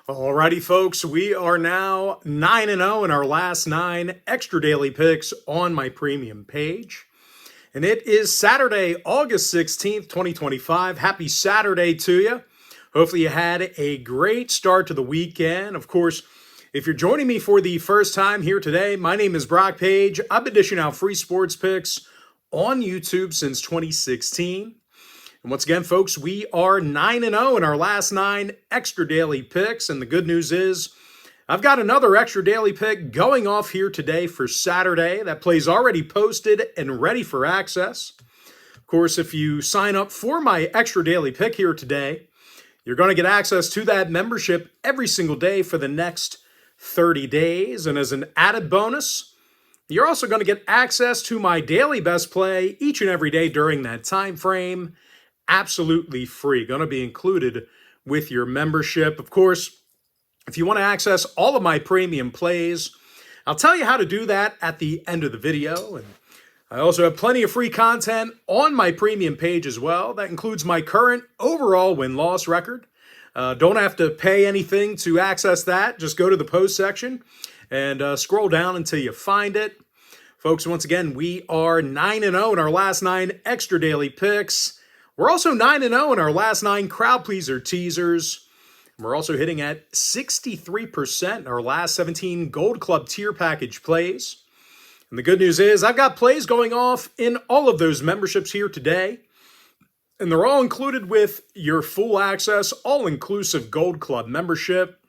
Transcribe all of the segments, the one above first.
Alrighty, folks, we are now 9-0 in our last 9 extra daily picks on my premium page. And it is Saturday, August 16th, 2025. Happy Saturday to you. Hopefully you had a great start to the weekend. Of course, if you're joining me for the first time here today, my name is Brock Page. I've been dishing out free sports picks on YouTube since 2016. And once again, folks, we are 9-0 in our last 9 extra daily picks. And the good news is I've got another extra daily pick going off here today for Saturday. That play's already posted and ready for access. Of course, if you sign up for my extra daily pick here today, you're going to get access to that membership every single day for the next 30 days. And as an added bonus, you're also going to get access to my daily best play each and every day during that time frame. Absolutely free, going to be included with your membership. Of course, if you want to access all of my premium plays, I'll tell you how to do that at the end of the video. And I also have plenty of free content on my premium page as well. That includes my current overall win-loss record. Don't have to pay anything to access that. Just go to the post section and scroll down until you find it. Folks, once again, we are 9-0 in our last 9 extra daily picks. We're also 9-0 in our last 9 crowd pleaser teasers. We're also hitting at 63% in our last 17 Gold Club tier package plays. And the good news is I've got plays going off in all of those memberships here today. And they're all included with your full access, all-inclusive Gold Club membership.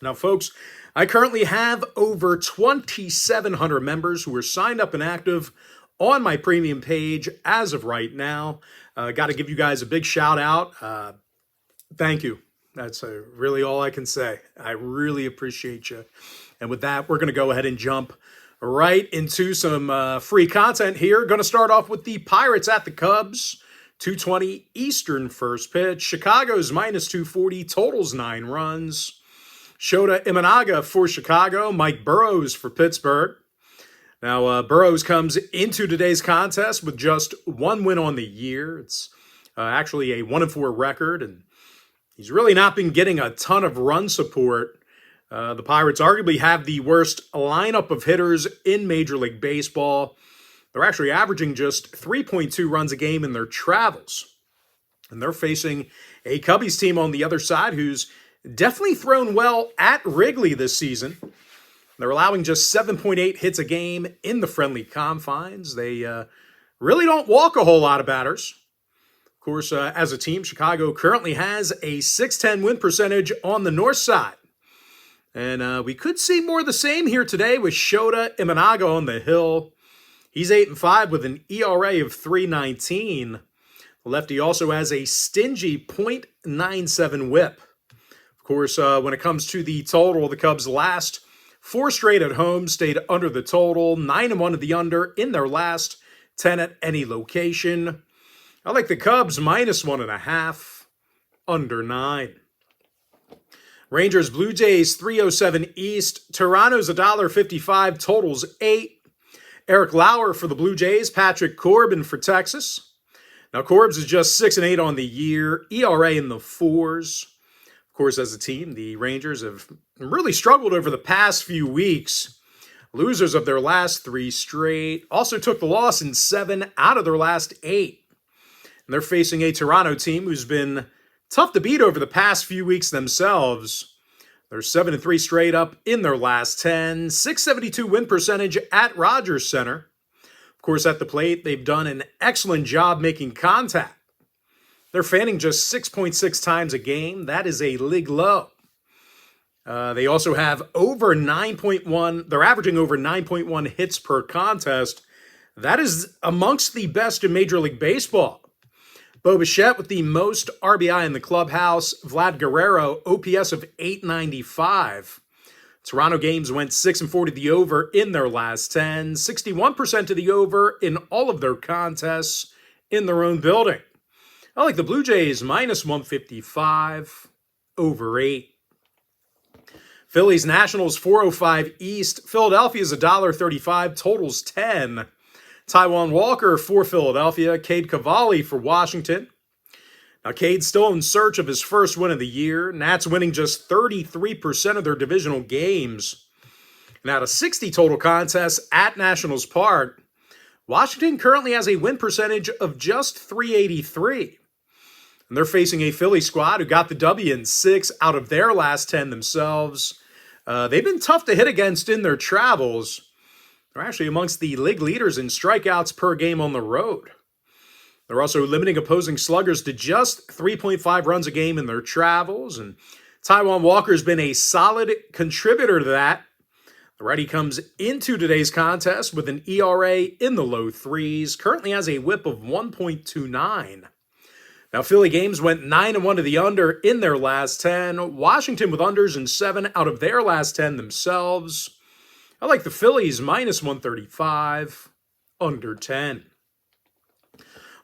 Now, folks, I currently have over 2,700 members who are signed up and active on my premium page as of right now. Got to give you guys a big shout out. Thank you. That's really all I can say. I really appreciate you. And with that, we're going to go ahead and jump right into some free content here. Going to start off with the Pirates at the Cubs. 2:20 Eastern first pitch. Chicago's minus 240. Totals 9 runs. Shota Imanaga for Chicago. Mike Burrows for Pittsburgh. Now, Burrows comes into today's contest with just 1 win on the year. It's actually a 1-4 record, and he's really not been getting a ton of run support. The Pirates arguably have the worst lineup of hitters in Major League Baseball. They're actually averaging just 3.2 runs a game in their travels. And they're facing a Cubbies team on the other side who's definitely thrown well at Wrigley this season. They're allowing just 7.8 hits a game in the friendly confines. They really don't walk a whole lot of batters. Of course, as a team, Chicago currently has a .610 win percentage on the north side. And we could see more of the same here today with Shota Imanaga on the hill. He's 8-5 with an ERA of 3.19. The lefty also has a stingy .97 whip. Of course, when it comes to the total, the Cubs' last 4 straight at home stayed under the total, 9-1 at the under in their last 10 at any location. I like the Cubs minus 1.5, under 9. Rangers Blue Jays 307 East. Toronto's $1.55, totals 8. Eric Lauer for the Blue Jays, Patrick Corbin for Texas. Now Corbs is just 6-8 on the year, ERA in the 4s. Of course, as a team, the Rangers have really struggled over the past few weeks. Losers of their last 3 straight. Also took the loss in 7 out of their last 8. And they're facing a Toronto team who's been tough to beat over the past few weeks themselves. They're 7-3 straight up in their last 10. .672 win percentage at Rogers Center. Of course, at the plate, they've done an excellent job making contact. They're fanning just 6.6 times a game. That is a league low. They also have over 9.1. They're averaging over 9.1 hits per contest. That is amongst the best in Major League Baseball. Bo Bichette with the most RBI in the clubhouse. Vlad Guerrero, OPS of 895. Toronto games went 6-4 to the over in their last 10. 61% to the over in all of their contests in their own building. I like the Blue Jays minus 155, over 8. Phillies Nationals 405 East. Philadelphia's $1.35, totals 10. Taijuan Walker for Philadelphia. Cade Cavalli for Washington. Now, Cade's still in search of his first win of the year. Nats winning just 33% of their divisional games. And out of 60 total contests at Nationals Park, Washington currently has a win percentage of just .383. And they're facing a Phillies squad who got the W in 6 out of their last 10 themselves. They've been tough to hit against in their travels. They're actually amongst the league leaders in strikeouts per game on the road. They're also limiting opposing sluggers to just 3.5 runs a game in their travels. And Taijuan Walker's been a solid contributor to that. The righty comes into today's contest with an ERA in the low threes, currently has a whip of 1.29. Now, Philly games went 9-1 to the under in their last 10. Washington with unders in 7 out of their last 10 themselves. I like the Phillies minus 135, under 10.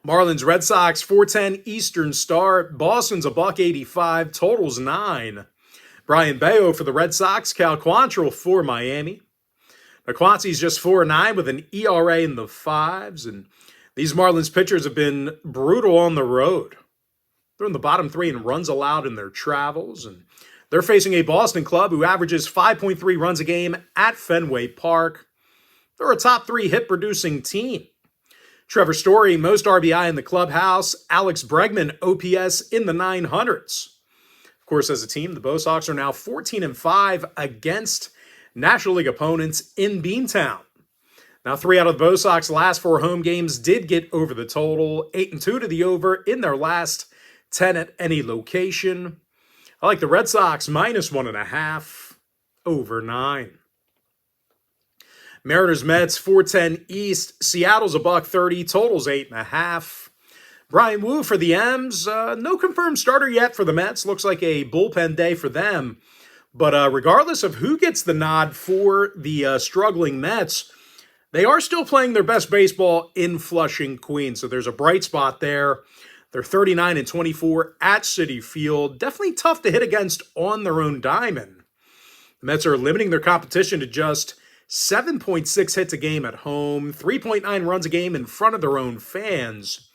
Marlins Red Sox 410 Eastern start. Boston's a $1.85, totals 9. Brian Bayo for the Red Sox, Cal Quantrill for Miami. Now, Quantrill's just 4-9 with an ERA in the 5s, and these Marlins pitchers have been brutal on the road. They're in the bottom 3 in runs allowed in their travels, and they're facing a Boston club who averages 5.3 runs a game at Fenway Park. They're a top 3 hit-producing team. Trevor Story, most RBI in the clubhouse. Alex Bregman, OPS in the 900s. Of course, as a team, the Bo Sox are now 14-5 against National League opponents in Beantown. Now, 3 out of the Bo Sox last 4 home games did get over the total. 8-2 to the over in their last 10 at any location. I like the Red Sox minus 1.5, over 9. Mariners Mets 410 East. Seattle's a $1.30, totals 8.5. Brian Wu for the M's. No confirmed starter yet for the Mets. Looks like a bullpen day for them. But regardless of who gets the nod for the struggling Mets, they are still playing their best baseball in Flushing, Queens. So there's a bright spot there. They're 39-24 at Citi Field. Definitely tough to hit against on their own diamond. The Mets are limiting their competition to just 7.6 hits a game at home, 3.9 runs a game in front of their own fans.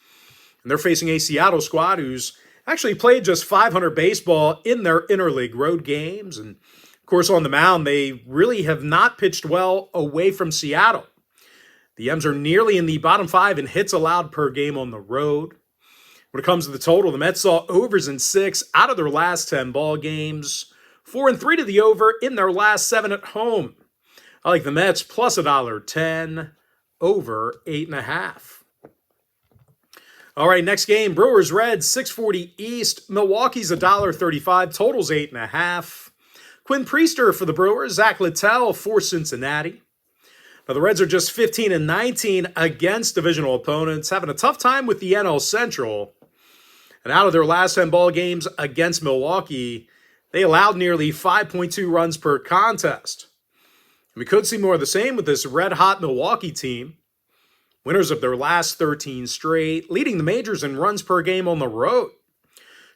And they're facing a Seattle squad who's actually played just .500 baseball in their interleague road games. And, of course, on the mound, they really have not pitched well away from Seattle. The M's are nearly in the bottom 5 in hits allowed per game on the road. When it comes to the total, the Mets saw overs in 6 out of their last 10 ball games, 4-3 to the over in their last 7 at home. I like the Mets plus $1.10, over 8.5. All right, next game, Brewers Reds 640 East. Milwaukee's $1.35, totals 8.5. Quinn Priester for the Brewers, Zach Littell for Cincinnati. Now, the Reds are just 15-19 against divisional opponents, having a tough time with the NL Central. And out of their last 10 ball games against Milwaukee, they allowed nearly 5.2 runs per contest. And we could see more of the same with this red-hot Milwaukee team. Winners of their last 13 straight, leading the majors in runs per game on the road.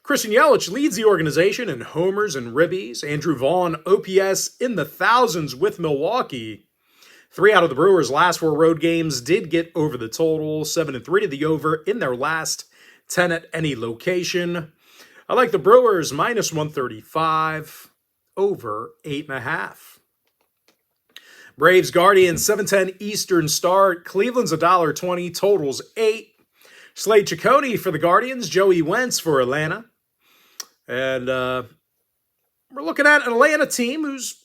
Christian Yelich leads the organization in homers and ribbies. Andrew Vaughn, OPS in the thousands with Milwaukee. 3 out of the Brewers' last 4 road games did get over the total, 7-3 to the over in their last 10 at any location. I like the Brewers minus 135, over 8.5. Braves Guardians 710 Eastern start. Cleveland's $1.20, totals 8. Slade Ciccone for the Guardians, Joey Wentz for Atlanta. And we're looking at an Atlanta team who's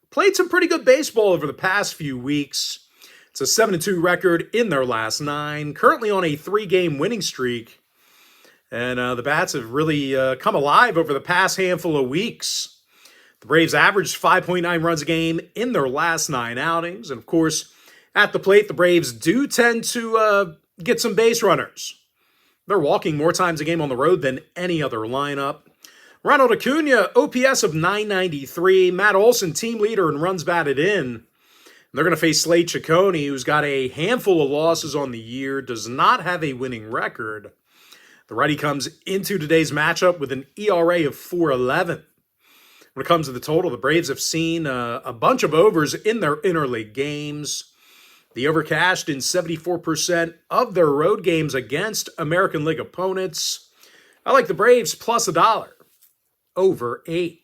played some pretty good baseball over the past few weeks. It's a 7-2 record in their last 9, currently on a 3-game winning streak. And the Bats have really come alive over the past handful of weeks. The Braves averaged 5.9 runs a game in their last 9 outings. And, of course, at the plate, the Braves do tend to get some base runners. They're walking more times a game on the road than any other lineup. Ronald Acuna, OPS of .993. Matt Olson, team leader in runs batted in. They're going to face Slade Ciccone, who's got a handful of losses on the year, does not have a winning record. The righty comes into today's matchup with an ERA of 4.11. When it comes to the total, the Braves have seen a bunch of overs in their interleague games. The over cashed in 74% of their road games against American League opponents. I like the Braves plus $1 over 8.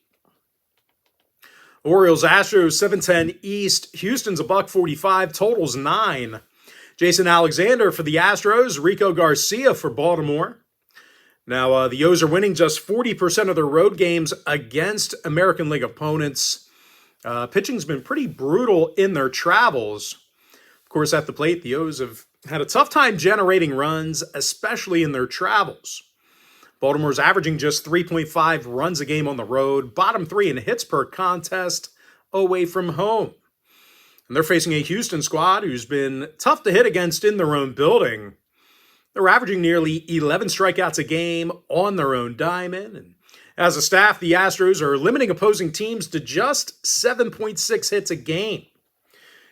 Orioles, Astros, 710 East. Houston's $1.45. Totals 9. Jason Alexander for the Astros. Rico Garcia for Baltimore. Now, the O's are winning just 40% of their road games against American League opponents. Pitching's been pretty brutal in their travels. Of course, at the plate, the O's have had a tough time generating runs, especially in their travels. Baltimore's averaging just 3.5 runs a game on the road, bottom 3 in hits per contest away from home. And they're facing a Houston squad who's been tough to hit against in their own building. They're averaging nearly 11 strikeouts a game on their own diamond. And as a staff, the Astros are limiting opposing teams to just 7.6 hits a game.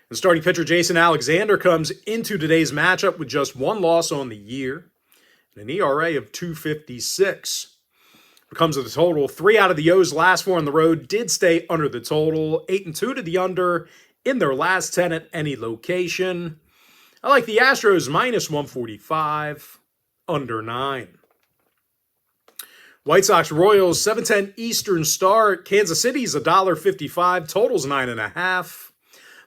And starting pitcher Jason Alexander comes into today's matchup with just 1 loss on the year and an ERA of 2.56. When it comes to the total, 3 out of the O's last 4 on the road did stay under the total, 8-2 to the under in their last 10 at any location. I like the Astros minus 145, under 9. White Sox, Royals, 7:10 Eastern start. Kansas City's $1.55, totals 9.5.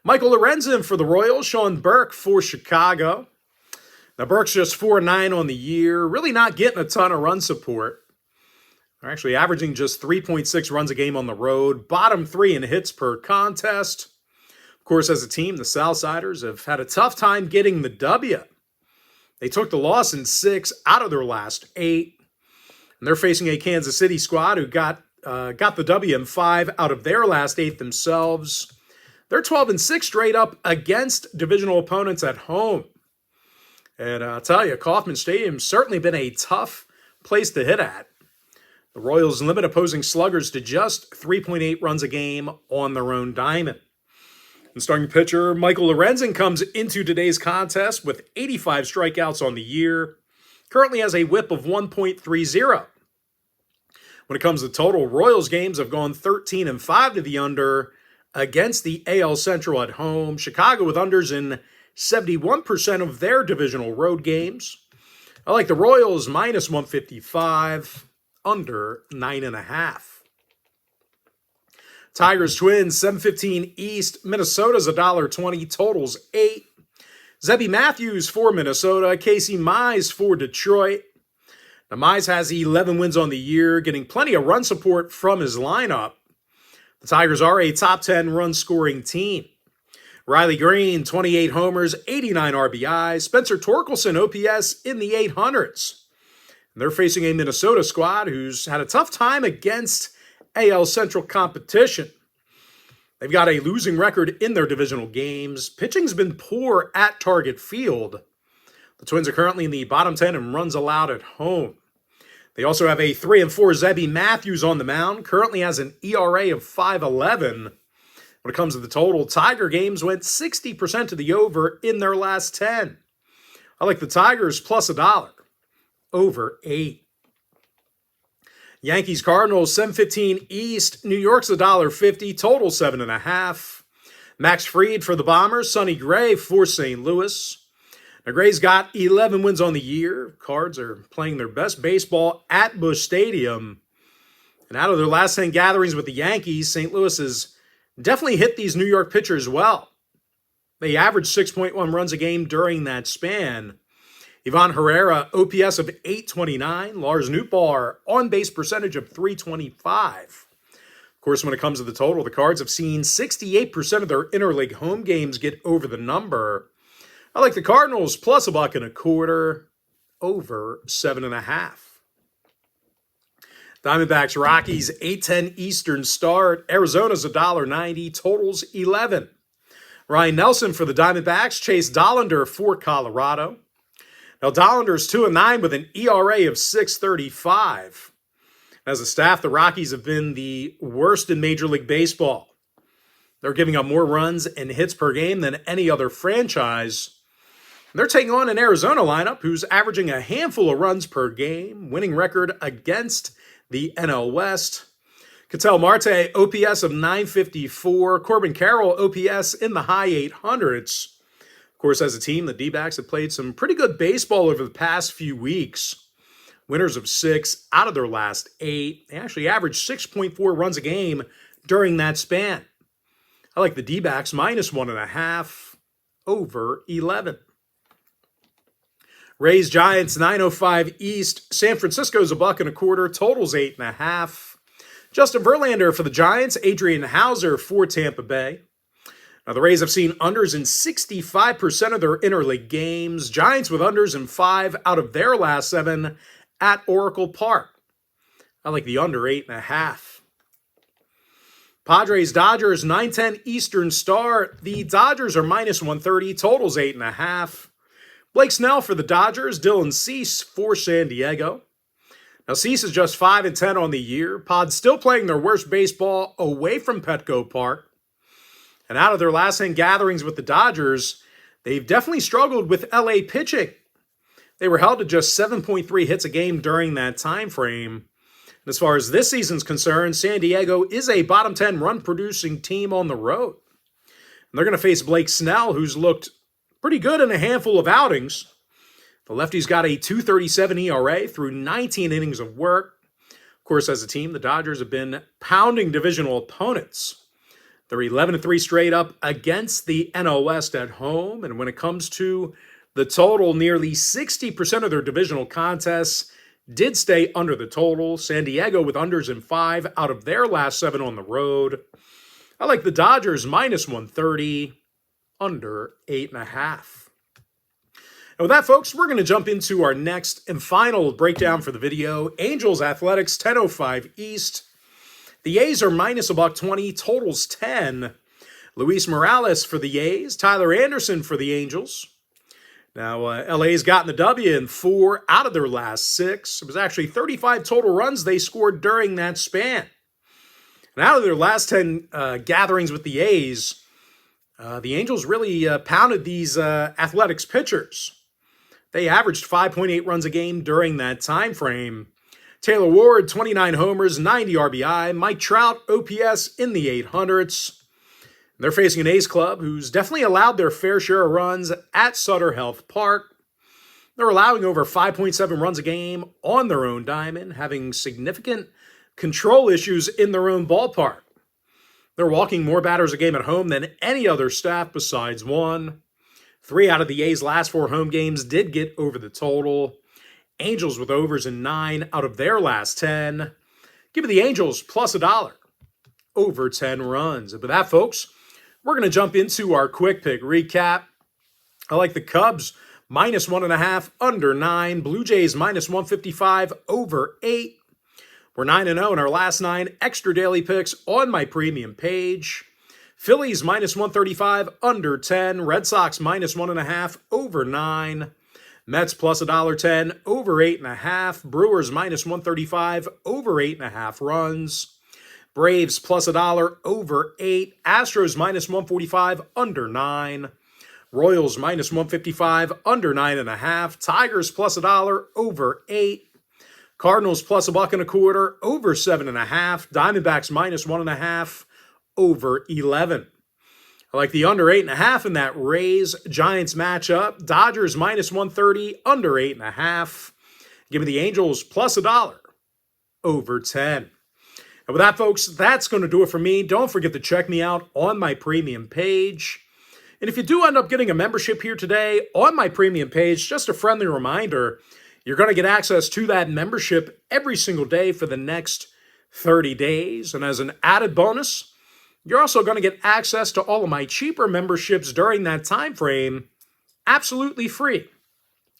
Michael Lorenzen for the Royals, Sean Burke for Chicago. Now, Burke's just 4-9 on the year, really not getting a ton of run support. They're actually averaging just 3.6 runs a game on the road, bottom 3 in hits per contest. Of course, as a team, the Southsiders have had a tough time getting the W. They took the loss in 6 out of their last 8. And they're facing a Kansas City squad who got the W in 5 out of their last 8 themselves. They're 12-6 straight up against divisional opponents at home. And I'll tell you, Kauffman Stadium's certainly been a tough place to hit at. The Royals limit opposing sluggers to just 3.8 runs a game on their own diamond. And starting pitcher Michael Lorenzen comes into today's contest with 85 strikeouts on the year. Currently has a whip of 1.30. When it comes to total, Royals games have gone 13-5 to the under against the AL Central at home. Chicago with unders in 71% of their divisional road games. I like the Royals minus 155, under 9.5. Tigers, Twins, 7:15 East. Minnesota's $1.20, totals 8. Zebby Matthews for Minnesota. Casey Mize for Detroit. Now, Mize has 11 wins on the year, getting plenty of run support from his lineup. The Tigers are a top 10 run-scoring team. Riley Green, 28 homers, 89 RBIs. Spencer Torkelson, OPS in the 800s. And they're facing a Minnesota squad who's had a tough time against AL Central competition. They've got a losing record in their divisional games. Pitching's been poor at Target Field. The Twins are currently in the bottom 10 in runs allowed at home. They also have a 3-4 Zebby Matthews on the mound. Currently has an ERA of 5.11. When it comes to the total, Tiger games went 60% to the over in their last 10. I like the Tigers plus $1, over 8. Yankees, Cardinals, 7:15 East. New York's $1.50, total 7.5. Max Fried for the Bombers. Sonny Gray for St. Louis. Now, Gray's got 11 wins on the year. Cards are playing their best baseball at Busch Stadium. And out of their last 10 gatherings with the Yankees, St. Louis has definitely hit these New York pitchers well. They averaged 6.1 runs a game during that span. Ivan Herrera, OPS of 829. Lars Nootbaar, on-base percentage of 325. Of course, when it comes to the total, the Cards have seen 68% of their interleague home games get over the number. I like the Cardinals plus $1.25, over 7.5. Diamondbacks, Rockies, 8:10 Eastern start. Arizona's $1.90, totals 11. Ryan Nelson for the Diamondbacks. Chase Dollander for Colorado. Now, Dollander's 2-9 with an ERA of 6.35. As a staff, the Rockies have been the worst in Major League Baseball. They're giving up more runs and hits per game than any other franchise. They're taking on an Arizona lineup who's averaging a handful of runs per game, winning record against the NL West. Ketel Marte, OPS of 954. Corbin Carroll, OPS in the high 800s. Of course, as a team, the D-backs have played some pretty good baseball over the past few weeks. winners of 6 out of their last 8. They actually averaged 6.4 runs a game during that span. I like the D-backs minus 1.5 over 11. Rays Giants 9:05 East. San Francisco's $1.25. Totals 8.5. Justin Verlander for the Giants. Adrian Hauser for Tampa Bay. Now the Rays have seen unders in 65% of their interleague games. Giants with unders in 5 out of their last 7 at Oracle Park. I like the under 8.5. Padres Dodgers 9:10 Eastern start. The Dodgers are minus 130. Totals 8.5. Blake Snell for the Dodgers. Dylan Cease for San Diego. Now Cease is just 5-10 on the year. Pod's still playing their worst baseball away from Petco Park. And out of their last 10 gatherings with the Dodgers, they've definitely struggled with LA pitching. They were held to just 7.3 hits a game during that time frame. And as far as this season's concerned, San Diego is a bottom 10 run-producing team on the road. And they're going to face Blake Snell, who's looked pretty good in a handful of outings. The lefty's got a 2.37 ERA through 19 innings of work. Of course, as a team, the Dodgers have been pounding divisional opponents. They're 11-3 straight up against the NL West at home. And when it comes to the total, nearly 60% of their divisional contests did stay under the total. San Diego with unders in 5 out of their last 7 on the road. I like the Dodgers minus 130, under 8.5. And with that, folks, we're going to jump into our next and final breakdown for the video. Angels Athletics 10:05 East. The A's are minus $1.20, totals 10. Luis Morales for the A's, Tyler Anderson for the Angels. Now, LA's gotten the W in 4 out of their last 6. It was actually 35 total runs they scored during that span. And out of their last 10 gatherings with the A's, the Angels really pounded these Athletics pitchers. They averaged 5.8 runs a game during that time frame. Taylor Ward, 29 homers, 90 RBI. Mike Trout, OPS in the 800s. They're facing an A's club who's definitely allowed their fair share of runs at Sutter Health Park. They're allowing over 5.7 runs a game on their own diamond, having significant control issues in their own ballpark. They're walking more batters a game at home than any other staff besides one. 3 out of the A's last 4 home games did get over the total. Angels with overs in 9 out of their last 10. Give me the Angels plus $1 over 10 runs. And with that, folks, we're going to jump into our quick pick recap. I like the Cubs minus 1.5 under 9. Blue Jays minus 155 over 8. We're 9-0 in our last 9 extra daily picks on my premium page. Phillies minus 135 under 10. Red Sox minus 1.5 over 9. Mets plus $1.10 over 8.5. Brewers minus 135 over 8.5 runs. Braves plus $1 over 8. Astros minus 145 under 9. Royals minus 155 under 9.5. Tigers plus $1 over 8. Cardinals plus $1.25 over 7.5. Diamondbacks minus 1.5 over 11. I like the under 8.5 in that Rays Giants matchup. Dodgers minus 130 under 8.5. Give me the Angels plus $1 over 10. And with that, folks, that's going to do it for me. Don't forget to check me out on my premium page. And if you do end up getting a membership here today on my premium page, just a friendly reminder, you're going to get access to that membership every single day for the next 30 days. And as an added bonus, you're also going to get access to all of my cheaper memberships during that time frame, absolutely free.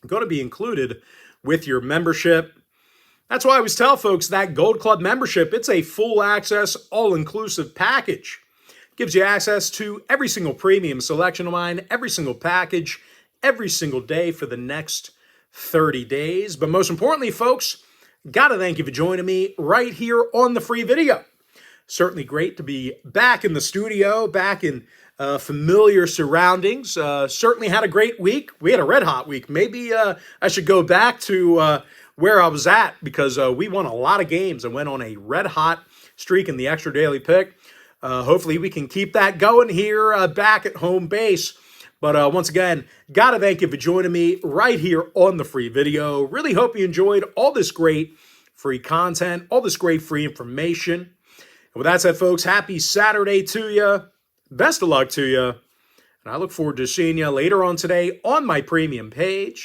Going to be included with your membership. That's why I always tell folks that Gold Club membership, it's a full access, all-inclusive package. Gives you access to every single premium selection of mine, every single package, every single day for the next 30 days. But most importantly, folks, got to thank you for joining me right here on the free video. Certainly great to be back in the studio, back in familiar surroundings. Certainly had a great week. We had a red-hot week. Maybe I should go back to where I was at because we won a lot of games and went on a red-hot streak in the extra daily pick. Hopefully we can keep that going here back at home base. But once again, gotta thank you for joining me right here on the free video. Really hope you enjoyed all this great free content, all this great free information. And with that said, folks, happy Saturday to you. Best of luck to you. And I look forward to seeing you later on today on my premium page.